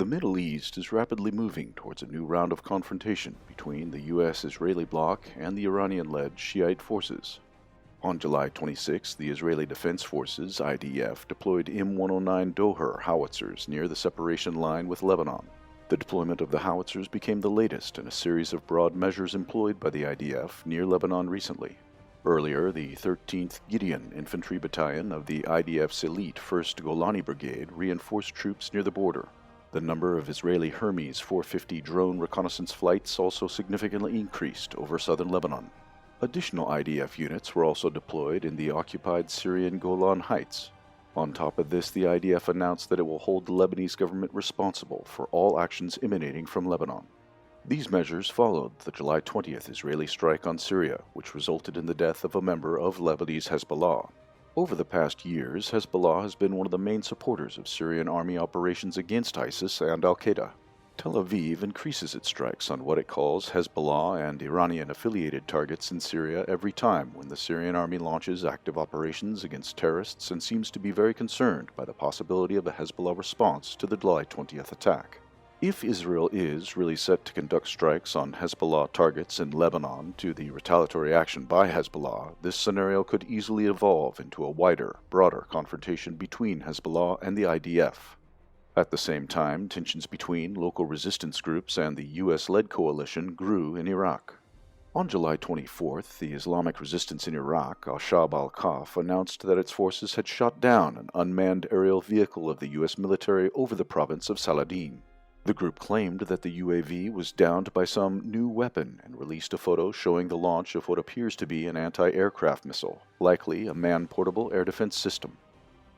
The Middle East is rapidly moving towards a new round of confrontation between the U.S.-Israeli bloc and the Iranian-led Shiite forces. On July 26, the Israeli Defense Forces, IDF, deployed M109 Doher howitzers near the separation line with Lebanon. The deployment of the howitzers became the latest in a series of broad measures employed by the IDF near Lebanon recently. Earlier, the 13th Gideon Infantry Battalion of the IDF's elite 1st Golani Brigade reinforced troops near the border. The number of Israeli Hermes 450 drone reconnaissance flights also significantly increased over southern Lebanon. Additional IDF units were also deployed in the occupied Syrian Golan Heights. On top of this, the IDF announced that it will hold the Lebanese government responsible for all actions emanating from Lebanon. These measures followed the July 20th Israeli strike on Syria, which resulted in the death of a member of Lebanese HEZBOLLAH. Over the past years, HEZBOLLAH has been one of the main supporters of Syrian army operations against ISIS and al-Qaeda. Tel Aviv increases its strikes on what it calls HEZBOLLAH and Iranian-affiliated targets in Syria every time when the Syrian army launches active operations against terrorists and seems to be very concerned by the possibility of a HEZBOLLAH response to the July 20th attack. If Israel is really set to conduct strikes on HEZBOLLAH targets in Lebanon to the retaliatory action by HEZBOLLAH, this scenario could easily evolve into a wider, broader confrontation between HEZBOLLAH and the IDF. At the same time, tensions between local resistance groups and the US-led coalition grew in Iraq. On July 24th, the Islamic resistance in Iraq, al-Shab al-Khaf, announced that its forces had shot down an unmanned aerial vehicle of the US military over the province of Saladin. The group claimed that the UAV was downed by some new weapon and released a photo showing the launch of what appears to be an anti-aircraft missile, likely a man-portable air defense system.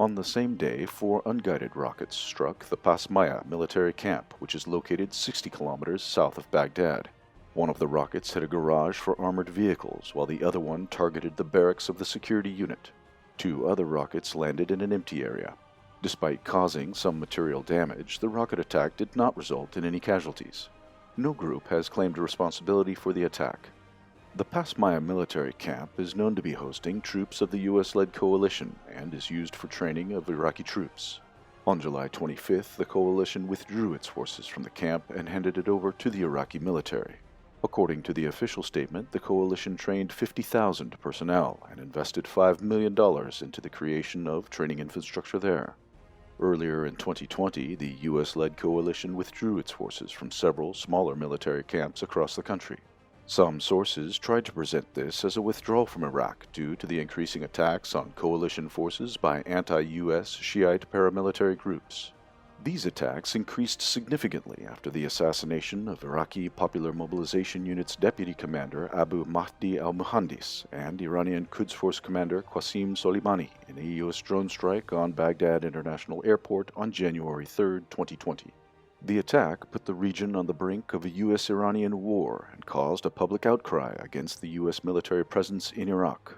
On the same day, 4 unguided rockets struck the Pasmaya military camp, which is located 60 kilometers south of Baghdad. One of the rockets hit a garage for armored vehicles, while the other one targeted the barracks of the security unit. 2 other rockets landed in an empty area. Despite causing some material damage, the rocket attack did not result in any casualties. No group has claimed responsibility for the attack. The Pasmaya military camp is known to be hosting troops of the US-led coalition and is used for training of Iraqi troops. On July 25th, the coalition withdrew its forces from the camp and handed it over to the Iraqi military. According to the official statement, the coalition trained 50,000 personnel and invested $5 million into the creation of training infrastructure there. Earlier in 2020, the US-led coalition withdrew its forces from several smaller military camps across the country. Some sources tried to present this as a withdrawal from Iraq due to the increasing attacks on coalition forces by anti-US Shiite paramilitary groups. These attacks increased significantly after the assassination of Iraqi Popular Mobilization Unit's deputy commander Abu Mahdi al-Muhandis and Iranian Quds Force commander Qasim Soleimani in a U.S. drone strike on Baghdad International Airport on January 3, 2020. The attack put the region on the brink of a U.S.-Iranian war and caused a public outcry against the U.S. military presence in Iraq.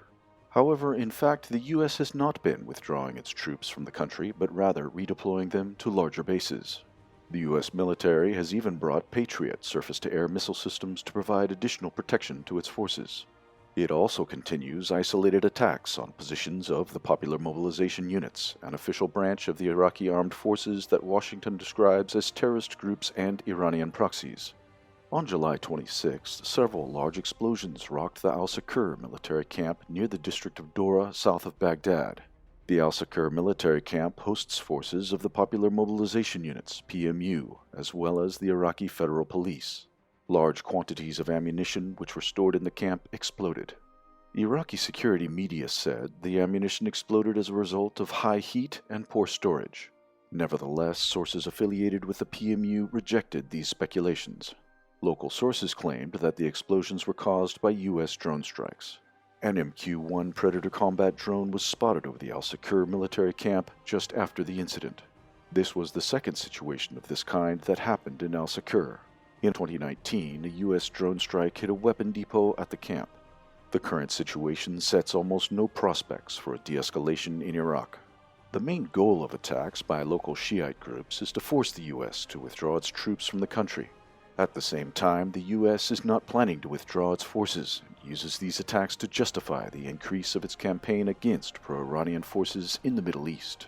However, in fact, the U.S. has not been withdrawing its troops from the country, but rather redeploying them to larger bases. The U.S. military has even brought Patriot surface-to-air missile systems to provide additional protection to its forces. It also continues isolated attacks on positions of the Popular Mobilization Units, an official branch of the Iraqi armed forces that Washington describes as terrorist groups and Iranian proxies. On July 26, several large explosions rocked the Al-Sakur military camp near the district of Dora, south of Baghdad. The Al-Sakur military camp hosts forces of the Popular Mobilization Units, PMU, as well as the Iraqi Federal Police. Large quantities of ammunition which were stored in the camp exploded. Iraqi security media said the ammunition exploded as a result of high heat and poor storage. Nevertheless, sources affiliated with the PMU rejected these speculations. Local sources claimed that the explosions were caused by U.S. drone strikes. An MQ-1 Predator combat drone was spotted over the Al-Sakur military camp just after the incident. This was the second situation of this kind that happened in Al-Sakur. In 2019, a U.S. drone strike hit a weapon depot at the camp. The current situation sets almost no prospects for a de-escalation in Iraq. The main goal of attacks by local Shiite groups is to force the U.S. to withdraw its troops from the country. At the same time, the U.S. is not planning to withdraw its forces and uses these attacks to justify the increase of its campaign against pro-Iranian forces in the Middle East.